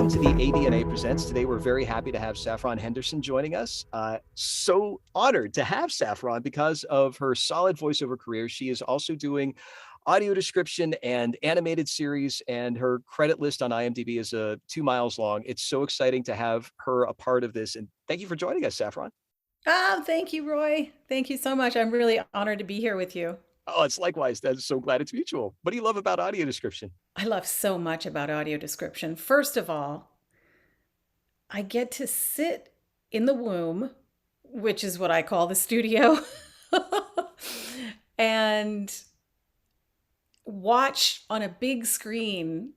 welcome to the ADNA Presents. Today, we're very happy to have Saffron Henderson joining us. So honored to have Saffron because of her solid voiceover career. She is also doing audio description and animated series, and her credit list on IMDb is 2 miles long. It's so exciting to have her a part of this. And thank you for joining us, Saffron. Oh, thank you, Roy. Thank you so much. I'm really honored to be here with you. Oh, it's likewise. That's so glad it's mutual. What do you love about audio description? I love so much about audio description. First of all, I get to sit in the womb, which is what I call the studio, and watch on a big screen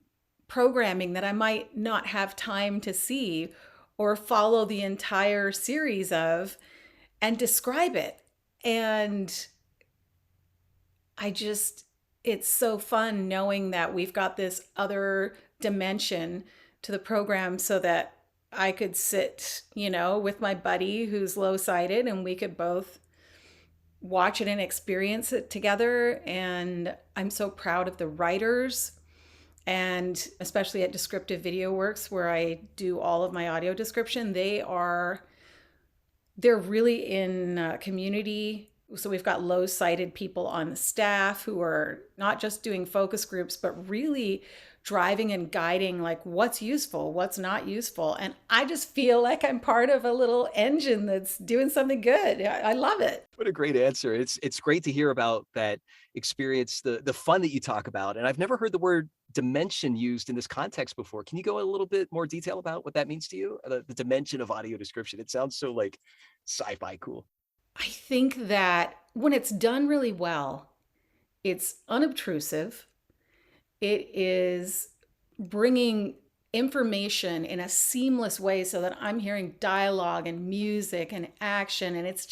programming that I might not have time to see or follow the entire series of and describe it. And it's so fun knowing that we've got this other dimension to the program so that I could sit, with my buddy who's low sighted and we could both watch it and experience it together. And I'm so proud of the writers, and especially at Descriptive Video Works, where I do all of my audio description. They're really in community. So we've got low sighted people on the staff who are not just doing focus groups, but really driving and guiding like what's useful, what's not useful. And I just feel like I'm part of a little engine that's doing something good. I love it. What a great answer. It's great to hear about that experience, the fun that you talk about. And I've never heard the word dimension used in this context before. Can you go a little bit more detail about what that means to you? The dimension of audio description. It sounds so like sci-fi cool. I think that when it's done really well, it's unobtrusive. It is bringing information in a seamless way so that I'm hearing dialogue and music and action. And it's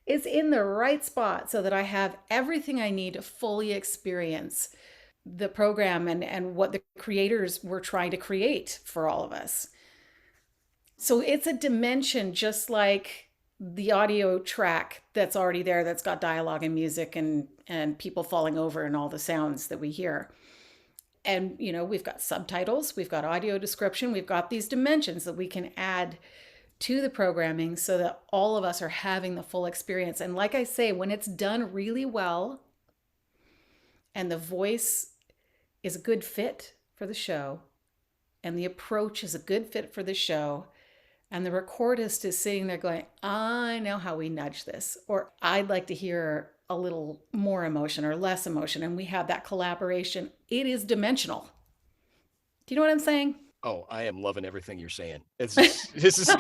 in the right spot so that I have everything I need to fully experience the program and what the creators were trying to create for all of us. So it's a dimension just like the audio track that's already there, that's got dialogue and music and people falling over and all the sounds that we hear. And we've got subtitles, we've got audio description, we've got these dimensions that we can add to the programming so that all of us are having the full experience. And like I say, when it's done really well and the voice is a good fit for the show and the approach is a good fit for the show, and the recordist is sitting there going, I know how we nudge this, or I'd like to hear a little more emotion or less emotion, and we have that collaboration, it is dimensional. Do you know what I'm saying? Oh, I am loving everything you're saying. This is,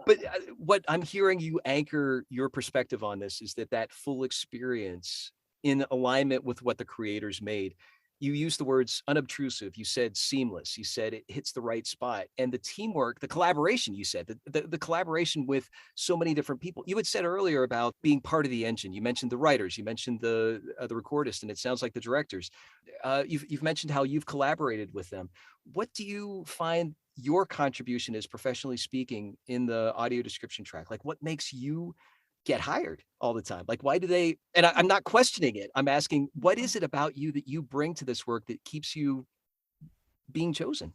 but what I'm hearing you anchor your perspective on this is that full experience in alignment with what the creators made. You used the words unobtrusive. You said seamless. You said it hits the right spot, and the teamwork, the collaboration. You said the collaboration with so many different people. You had said earlier about being part of the engine. You mentioned the writers. You mentioned the recordist, and it sounds like the directors. You've mentioned how you've collaborated with them. What do you find your contribution is, professionally speaking, in the audio description track? Like, what makes you get hired all the time? Like, why do they, and I'm not questioning it. I'm asking, what is it about you that you bring to this work that keeps you being chosen?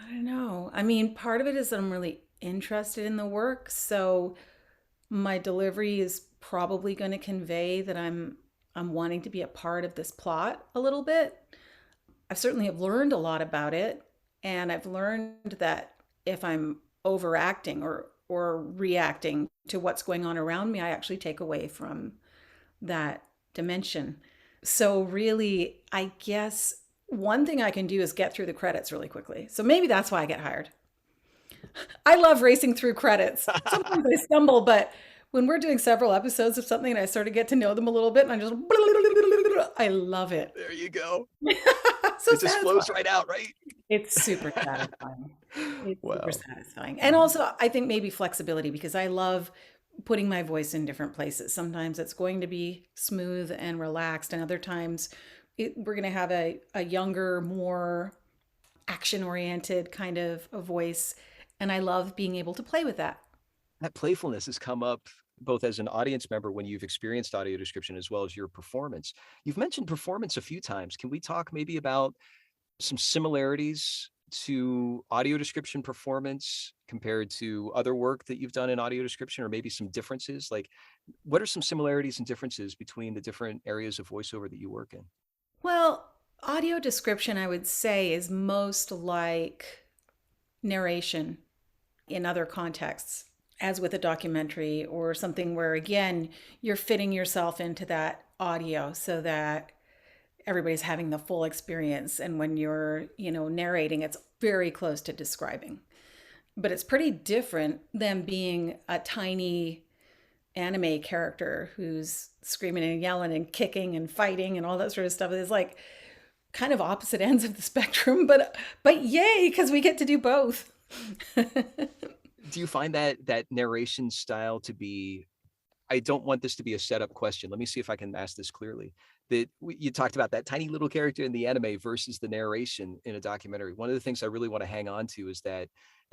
I don't know. I mean, part of it is that I'm really interested in the work. So my delivery is probably going to convey that I'm wanting to be a part of this plot a little bit. I certainly have learned a lot about it, and I've learned that if I'm overacting or reacting to what's going on around me, I actually take away from that dimension. So really, I guess one thing I can do is get through the credits really quickly. So maybe that's why I get hired. I love racing through credits. Sometimes I stumble, but when we're doing several episodes of something and I sort of get to know them a little bit and I love it. There you go. So It just flows satisfying. right out, right? It's super satisfying. It's super Wow. satisfying. And also, I think maybe flexibility, because I love putting my voice in different places. Sometimes it's going to be smooth and relaxed, and other times we're going to have a younger, more action oriented kind of a voice. And I love being able to play with that. That playfulness has come up both as an audience member when you've experienced audio description as well as your performance. You've mentioned performance a few times. Can we talk maybe about some similarities to audio description performance compared to other work that you've done in audio description, or maybe some differences? Like, what are some similarities and differences between the different areas of voiceover that you work in? Well, audio description, I would say, is most like narration in other contexts, as with a documentary or something where, again, you're fitting yourself into that audio so that everybody's having the full experience. And when you're, narrating, it's very close to describing. But it's pretty different than being a tiny anime character who's screaming and yelling and kicking and fighting and all that sort of stuff. It's like kind of opposite ends of the spectrum, but yay, because we get to do both. Do you find that narration style to be, I don't want this to be a setup question. Let me see if I can ask this clearly. That you talked about that tiny little character in the anime versus the narration in a documentary. One of the things I really want to hang on to is that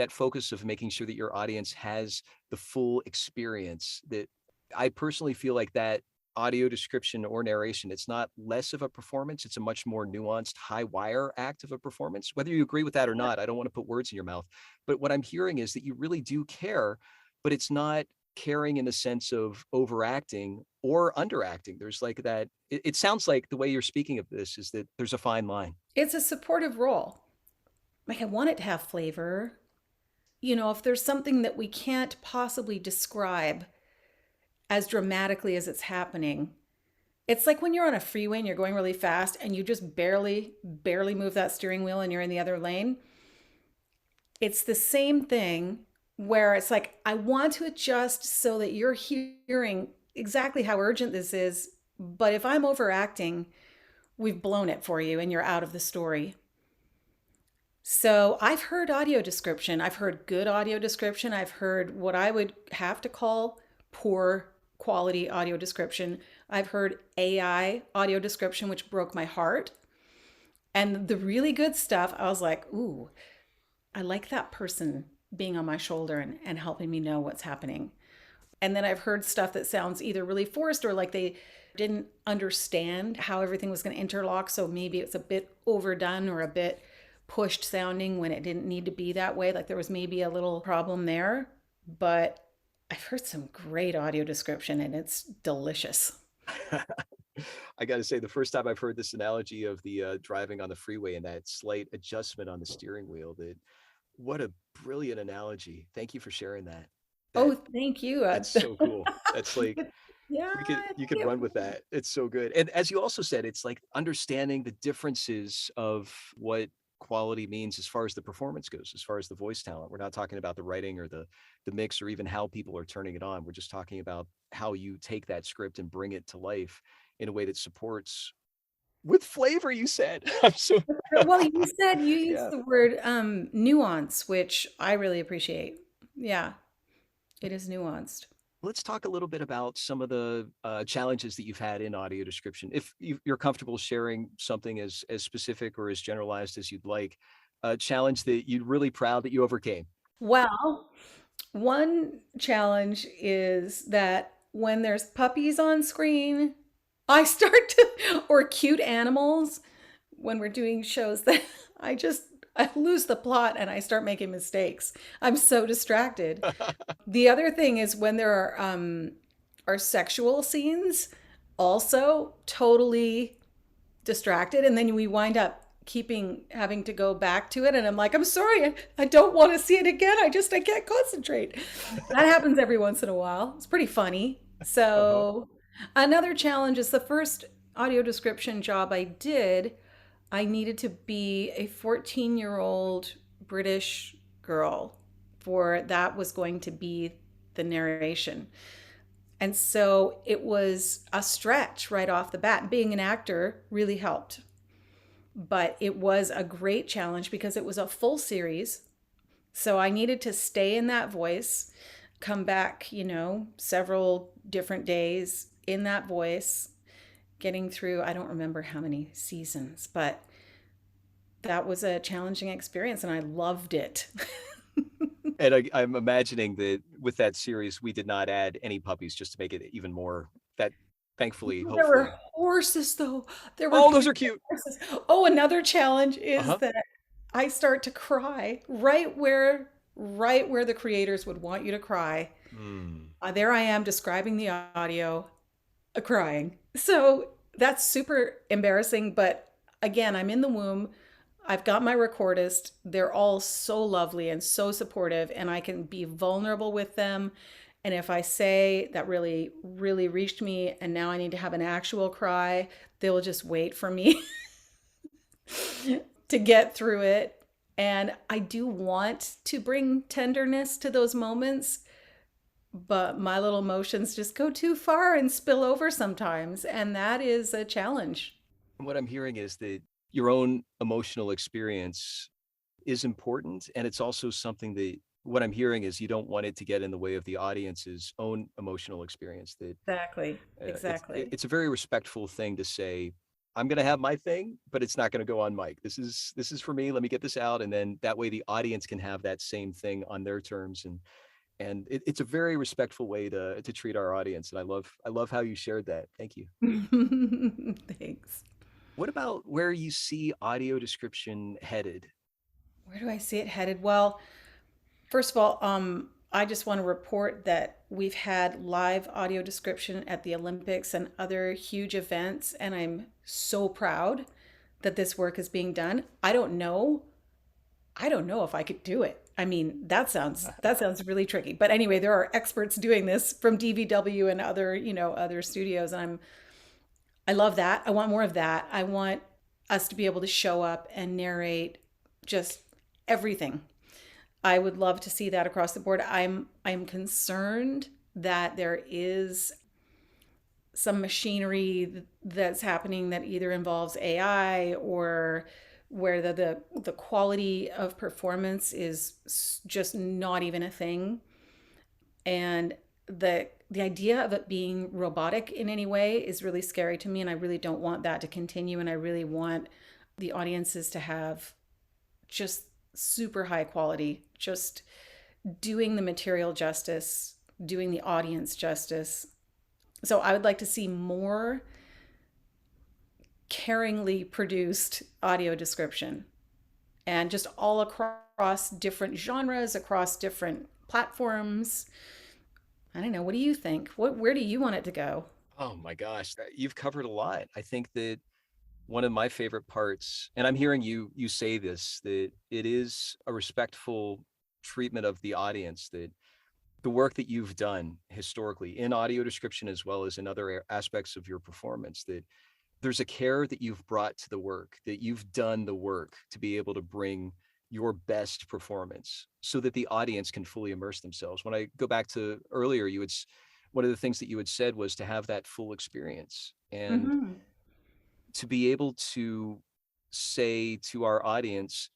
focus of making sure that your audience has the full experience. That I personally feel like that audio description or narration, it's not less of a performance. It's a much more nuanced, high wire act of a performance. Whether you agree with that or not, I don't want to put words in your mouth. But what I'm hearing is that you really do care, but it's not caring in the sense of overacting or underacting. There's like that. It sounds like the way you're speaking of this is that there's a fine line. It's a supportive role. Like, I want it to have flavor. If there's something that we can't possibly describe as dramatically as it's happening, it's like when you're on a freeway and you're going really fast and you just barely move that steering wheel and you're in the other lane. It's the same thing where it's like, I want to adjust so that you're hearing exactly how urgent this is. But if I'm overacting, we've blown it for you and you're out of the story. So I've heard audio description. I've heard good audio description. I've heard what I would have to call poor quality audio description. I've heard AI audio description, which broke my heart. And the really good stuff, I was like, ooh, I like that person being on my shoulder and helping me know what's happening. And then I've heard stuff that sounds either really forced or like they didn't understand how everything was going to interlock. So maybe it's a bit overdone or a bit pushed sounding when it didn't need to be that way. Like there was maybe a little problem there. But I've heard some great audio description and it's delicious. I got to say, the first time I've heard this analogy of the driving on the freeway and that slight adjustment on the steering wheel, that what a brilliant analogy. Thank you for sharing that. Oh, That thank you. that's so cool. That's like Yeah, you could run with that. It's so good. And as you also said, it's like understanding the differences of what quality means as far as the performance goes, as far as the voice talent. We're not talking about the writing or the mix or even how people are turning it on. We're just talking about how you take that script and bring it to life in a way that supports with flavor, you said. I'm so well, you said you used yeah. the word nuance, which I really appreciate. Yeah, it is nuanced. Let's talk a little bit about some of the challenges that you've had in audio description. If you're comfortable sharing something as specific or as generalized as you'd like, a challenge that you're really proud that you overcame. Well, one challenge is that when there's puppies on screen, I start to, or cute animals, when we're doing shows that I lose the plot and I start making mistakes. I'm so distracted. The other thing is when there are sexual scenes, also totally distracted, and then we wind up keeping having to go back to it, and I'm like, I'm sorry, I don't want to see it again. I can't concentrate. That happens every once in a while. It's pretty funny. Uh-huh. So another challenge is the first audio description job I did. I needed to be a 14-year-old British girl for that was going to be the narration. And so it was a stretch right off the bat. Being an actor really helped. But it was a great challenge because it was a full series. So I needed to stay in that voice, come back, several different days in that voice, getting through, I don't remember how many seasons, but that was a challenging experience and I loved it. And I'm imagining that with that series, we did not add any puppies just to make it even more that thankfully, There were hopefully. horses, though. There were Oh, those beautiful are cute. horses. Oh, another challenge is Uh-huh. that I start to cry right where the creators would want you to cry. Mm. There I am describing the audio, crying. So that's super embarrassing, but again, I'm in the womb. I've got my recordist. They're all so lovely and so supportive, and I can be vulnerable with them. And if I say that really, really reached me and now I need to have an actual cry, they'll just wait for me to get through it. And I do want to bring tenderness to those moments, but my little emotions just go too far and spill over sometimes. And that is a challenge. What I'm hearing is that your own emotional experience is important. And it's also something that what I'm hearing is you don't want it to get in the way of the audience's own emotional experience. That Exactly. it's Exactly. it's a very respectful thing to say. I'm going to have my thing, but it's not going to go on mic. This is for me. Let me get this out, and then that way the audience can have that same thing on their terms. And it's a very respectful way to treat our audience. And I love how you shared that. Thank you. Thanks. What about where you see audio description headed? Where do I see it headed? Well, first of all, I just want to report that we've had live audio description at the Olympics and other huge events, and I'm so proud that this work is being done. I don't know if I could do it. I mean, that sounds really tricky. But anyway, there are experts doing this from DVW and other, other studios, and I love that. I want more of that. I want us to be able to show up and narrate just everything. I would love to see that across the board. I'm concerned that there is some machinery that's happening that either involves AI or where the quality of performance is just not even a thing. And the idea of it being robotic in any way is really scary to me, and I really don't want that to continue, and I really want the audiences to have just super high quality, just doing the material justice, doing the audience justice. So I would like to see more caringly produced audio description and just all across different genres, across different platforms. I don't know. What do you think? Where do you want it to go? Oh my gosh, you've covered a lot. I think that one of my favorite parts, and I'm hearing you say this, that it is a respectful treatment of the audience, that the work that you've done historically in audio description as well as in other aspects of your performance, that there's a care that you've brought to the work, that you've done the work to be able to bring your best performance so that the audience can fully immerse themselves. When I go back to earlier, one of the things that you had said was to have that full experience and Mm-hmm. to be able to say to our audience,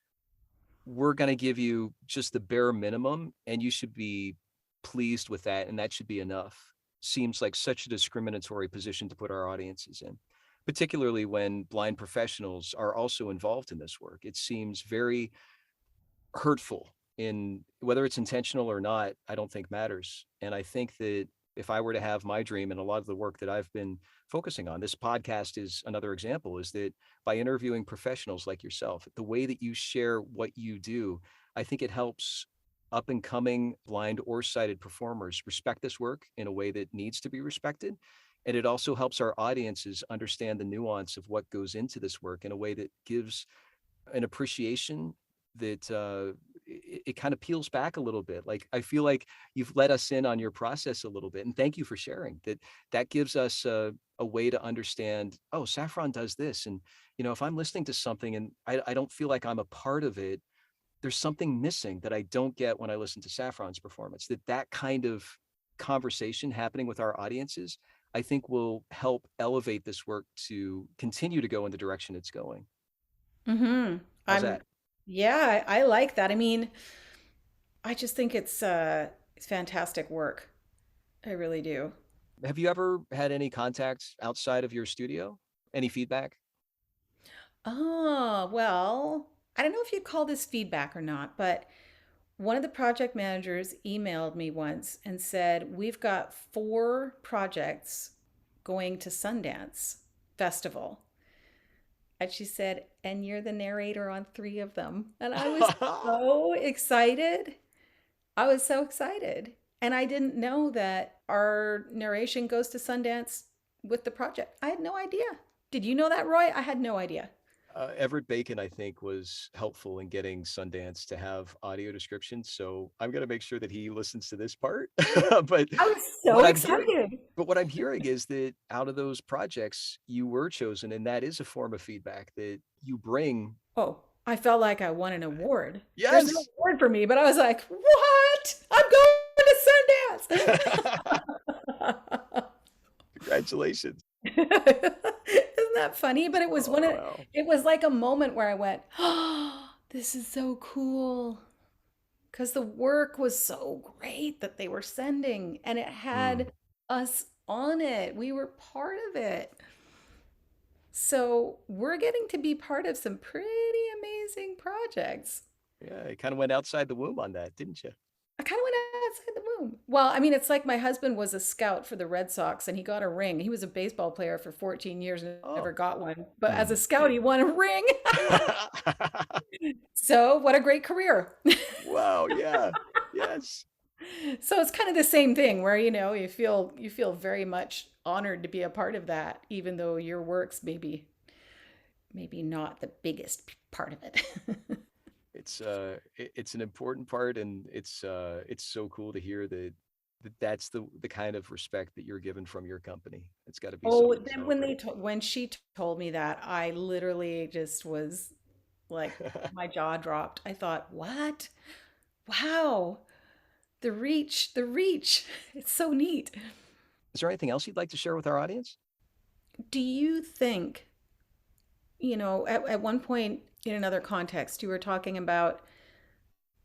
we're going to give you just the bare minimum and you should be pleased with that. And that should be enough. Seems like such a discriminatory position to put our audiences in, particularly when blind professionals are also involved in this work. It seems very hurtful in whether it's intentional or not, I don't think matters. And I think that if I were to have my dream and a lot of the work that I've been focusing on, this podcast is another example, is that by interviewing professionals like yourself, the way that you share what you do, I think it helps up and coming blind or sighted performers respect this work in a way that needs to be respected. And it also helps our audiences understand the nuance of what goes into this work in a way that gives an appreciation that it kind of peels back a little bit. Like I feel like you've let us in on your process a little bit, and thank you for sharing that. That gives us a way to understand. Oh, Saffron does this, and if I'm listening to something and I don't feel like I'm a part of it, there's something missing that I don't get when I listen to Saffron's performance. That kind of conversation happening with our audiences, I think, will help elevate this work to continue to go in the direction it's going. Mm-hmm. How's I'm, that? yeah, I like that. I mean, I just think it's fantastic work. I really do. Have you ever had any contact outside of your studio? Any feedback? Oh, well, I don't know if you'd call this feedback or not, but one of the project managers emailed me once and said, we've got 4 projects going to Sundance Festival. And she said, and you're the narrator on 3 of them. And I was so excited. I was so excited. And I didn't know that our narration goes to Sundance with the project. I had no idea. Did you know that, Roy? I had no idea. Everett Bacon, I think, was helpful in getting Sundance to have audio description. So I'm going to make sure that he listens to this part. but I was so what I'm hearing, excited. but what I'm hearing is that out of those projects, you were chosen, and that is a form of feedback that you bring. Oh, I felt like I won an award. There's no Yes. award for me, but I was like, what? I'm going to Sundance. Congratulations. Isn't that funny? But it was Oh, one of wow. it was like a moment where I went, "Oh, this is so cool." Because the work was so great that they were sending, and it Hmm. had us on it. We were part of it. So we're getting to be part of some pretty amazing projects. Yeah, it kind of went outside the womb on that, didn't you? I kind of went outside the womb. Well, I mean, it's like my husband was a scout for the Red Sox and he got a ring. He was a baseball player for 14 years and never Oh. got one. But as Hmm. a scout, he won a ring. So, what a great career. Wow. Yeah. Yes. So it's kind of the same thing where you feel very much honored to be a part of that even though your work's maybe not the biggest part of it. It's an important part, and it's so cool to hear that's the kind of respect that you're given from your company. It's got to be Oh, something to then celebrate. when she told me that, I literally just was like my jaw dropped. I thought, "What? Wow. The reach. It's so neat." Is there anything else you'd like to share with our audience? Do you think, at one point in another context, you were talking about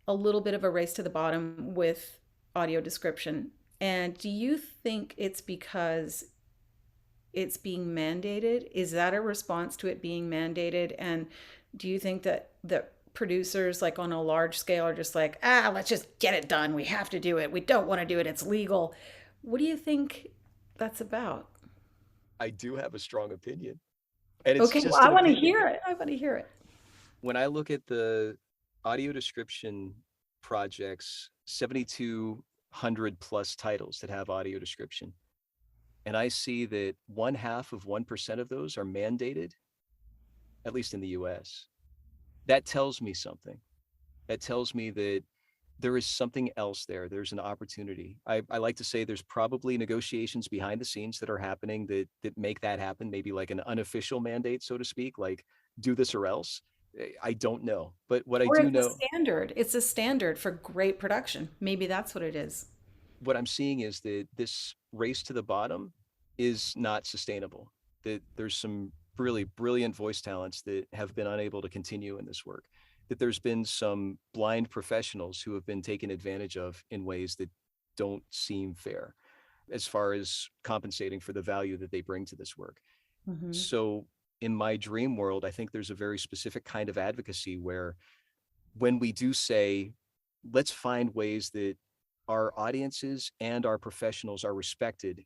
a little bit of a race to the bottom with audio description. And do you think it's because it's being mandated? Is that a response to it being mandated? And do you think that the producers, like on a large scale, are just like, let's just get it done. We have to do it. We don't want to do it. It's legal. What do you think that's about? I do have a strong opinion, and it's Okay, well, just I an want to opinion. hear it. I want to hear it. When I look at the audio description projects, 7,200 plus titles that have audio description, and I see that 1/2 of 1% of those are mandated, at least in the US, that tells me something. That tells me that there is something else there. There's an opportunity. I like to say there's probably negotiations behind the scenes that are happening that make that happen. Maybe like an unofficial mandate, so to speak, like do this or else. I don't know, but what I Or do it's a know, standard. It's a standard for great production. Maybe that's what it is. what I'm seeing is that this race to the bottom is not sustainable. That there's some really brilliant voice talents that have been unable to continue in this work. That there's been some blind professionals who have been taken advantage of in ways that don't seem fair as far as compensating for the value that they bring to this work. Hmm. So in my dream world, I think there's a very specific kind of advocacy where when we do say, let's find ways that our audiences and our professionals are respected,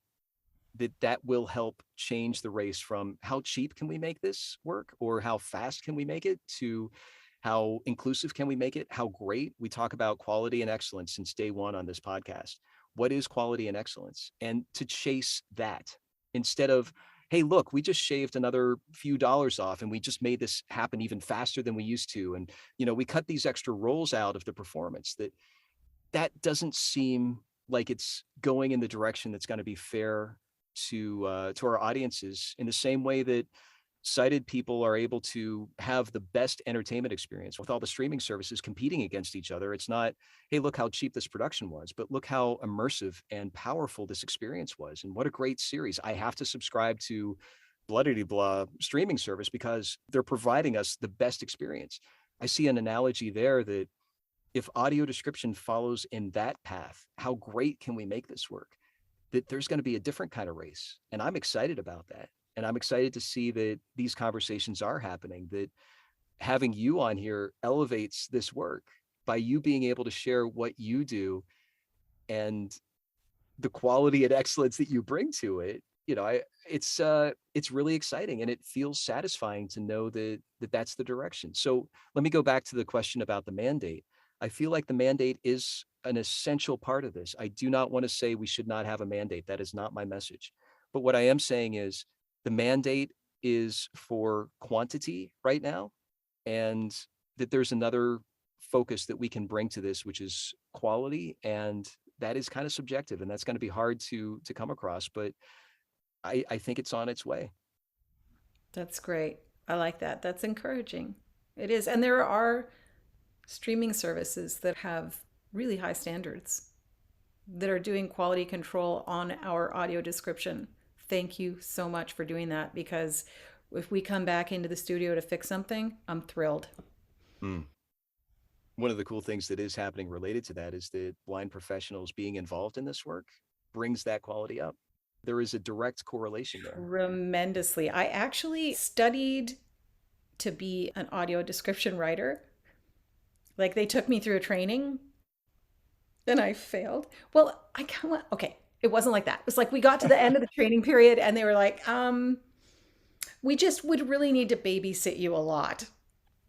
that will help change the race from how cheap can we make this work or how fast can we make it to how inclusive can we make it, how great. We talk about quality and excellence since day one on this podcast. What is quality and excellence? And to chase that instead of, hey, look, we just shaved another few dollars off and we just made this happen even faster than we used to, and we cut these extra rolls out of the performance. That doesn't seem like it's going in the direction that's going to be fair to our audiences, in the same way that sighted people are able to have the best entertainment experience with all the streaming services competing against each other. It's not, hey, look how cheap this production was, but look how immersive and powerful this experience was, and what a great series. I have to subscribe to bloody blah streaming service because they're providing us the best experience. I see an analogy there that if audio description follows in that path, how great can we make this work? That there's going to be a different kind of race. And I'm excited about that. And I'm excited to see that these conversations are happening, that having you on here elevates this work by you being able to share what you do and the quality and excellence that you bring to it. it's really exciting and it feels satisfying to know that that's the direction. So let me go back to the question about the mandate. I feel like the mandate is an essential part of this. I do not want to say we should not have a mandate. That is not my message. But what I am saying is the mandate is for quantity right now, and that there's another focus that we can bring to this, which is quality. And that is kind of subjective, and that's going to be hard to come across, but I think it's on its way. That's great. I like that. That's encouraging. It is. And there are streaming services that have really high standards that are doing quality control on our audio description. Thank you so much for doing that, because if we come back into the studio to fix something, I'm thrilled. Mm. One of the cool things that is happening related to that is that blind professionals being involved in this work brings that quality up. There is a direct correlation there. Tremendously. I actually studied to be an audio description writer. Like they took me through a training and I failed. Well, I kind of, okay, it wasn't like that. It was like we got to the end of the training period and they were like, we just would really need to babysit you a lot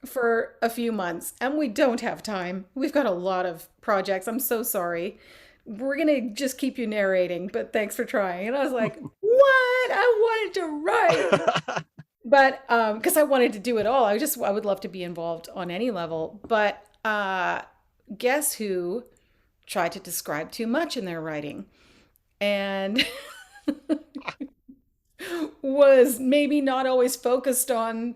for a few months and we don't have time. We've got a lot of projects. I'm so sorry. We're going to just keep you narrating, but thanks for trying. And I was like, what? I wanted to write. But because I wanted to do it all. I would love to be involved on any level. But guess who tried to describe too much in their writing and was maybe not always focused on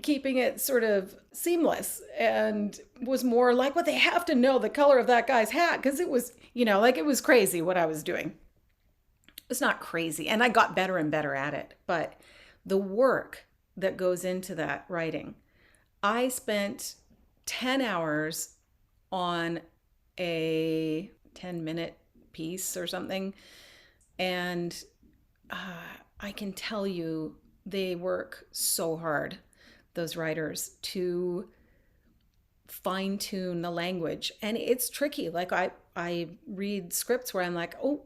keeping it sort of seamless, and was more like, well, they have to know the color of that guy's hat because it was, like it was crazy what I was doing. It's not crazy. And I got better and better at it. But the work that goes into that writing, I spent 10 hours on a 10-minute piece or something. And I can tell you they work so hard, those writers, to fine tune the language. And it's tricky. Like I read scripts where I'm like, oh,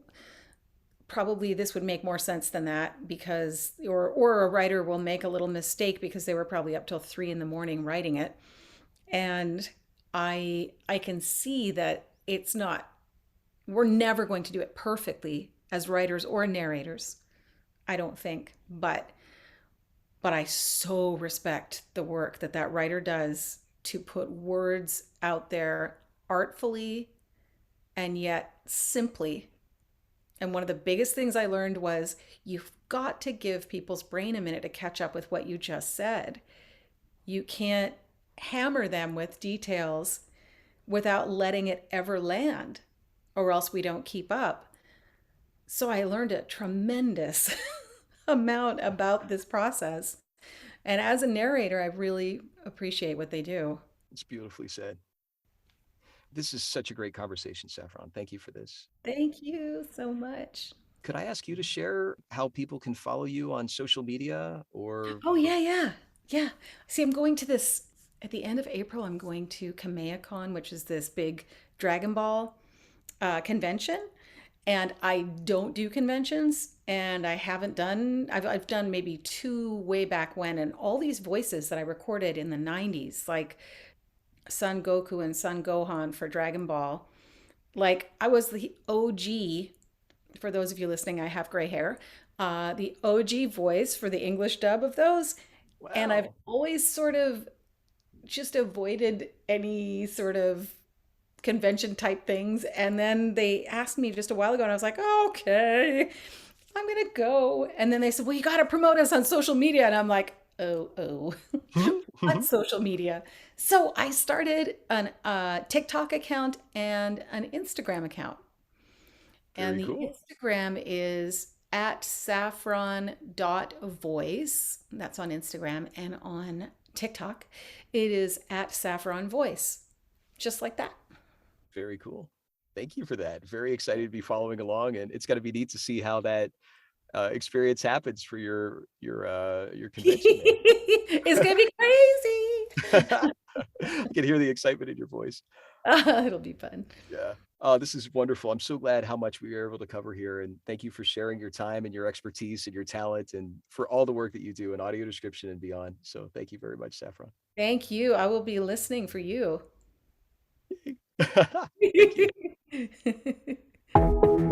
probably this would make more sense than that, because or a writer will make a little mistake because they were probably up till 3 a.m. writing it. And I can see that it's not, we're never going to do it perfectly as writers or narrators, I don't think. But I so respect the work that that writer does to put words out there artfully and yet simply. And one of the biggest things I learned was you've got to give people's brain a minute to catch up with what you just said. You can't hammer them with details without letting it ever land, or else we don't keep up. So I learned a tremendous amount about this process. And as a narrator, I really appreciate what they do. It's beautifully said. This is such a great conversation, Saffron. Thank you for this. Thank you so much. Could I ask you to share how people can follow you on social media or? Oh, yeah, yeah. Yeah. See, I'm going to this at the end of April. I'm going to KamehamehaCon, which is this big Dragon Ball convention. And I don't do conventions, and I haven't done, I've done maybe two way back when, and all these voices that I recorded in the 90s, like Son Goku and Son Gohan for Dragon Ball. Like I was the OG, for those of you listening, I have gray hair, the OG voice for the English dub of those. And I've Wow. always sort of just avoided any sort of convention type things. And then they asked me just a while ago, and I was like, oh, okay, I'm going to go. And then they said, well, you got to promote us on social media. And I'm like, oh, what social media? So I started an TikTok account and an Instagram account. And Very the cool. Instagram is at saffron.voice. That's on Instagram. And on TikTok, it is at Saffron Voice. Just like that. Very cool. Thank you for that. Very excited to be following along, and it's got to be neat to see how that experience happens for your convention It's going to be crazy. there. I can hear the excitement in your voice. It'll be fun. Yeah. Oh, this is wonderful. I'm so glad how much we were able to cover here. And thank you for sharing your time and your expertise and your talent and for all the work that you do in audio description and beyond. So thank you very much, Saffron. Thank you. I will be listening for you. Thank you.